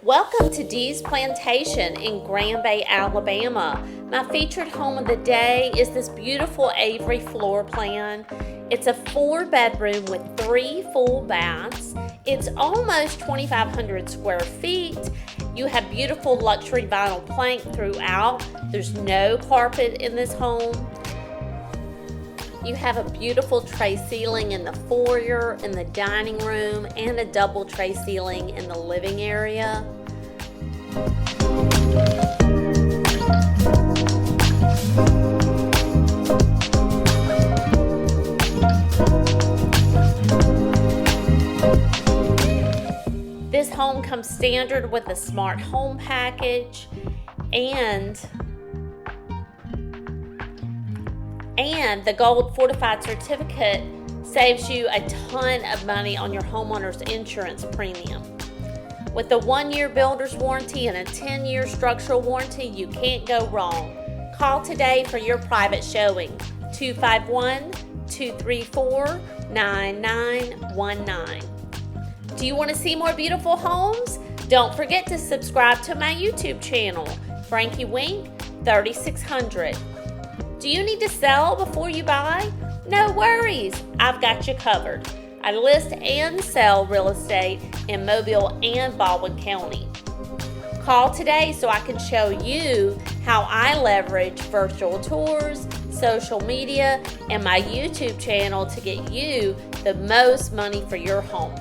Welcome to DEES Plantation in Grand Bay, Alabama. My featured home of the day is this beautiful AVERY floor plan. It's a 4-bedroom with 3 full baths. It's almost 2,500 square feet. You have beautiful luxury vinyl plank throughout. There's no carpet in this home. You have a beautiful tray ceiling in the foyer, in the dining room, and a double tray ceiling in the living area. This home comes standard with a smart home package and the Gold Fortified certificate saves you a ton of money on your homeowner's insurance premium. With a 1-year builder's warranty and a 10-year structural warranty, you can't go wrong. Call today for your private showing, 251-234-9919. Do you want to see more beautiful homes? Don't forget to subscribe to my YouTube channel, Frankie Wink 3600. Do you need to sell before you buy? No worries, I've got you covered. I list and sell real estate in Mobile and Baldwin County. Call today so I can show you how I leverage virtual tours, social media, and my YouTube channel to get you the most money for your home.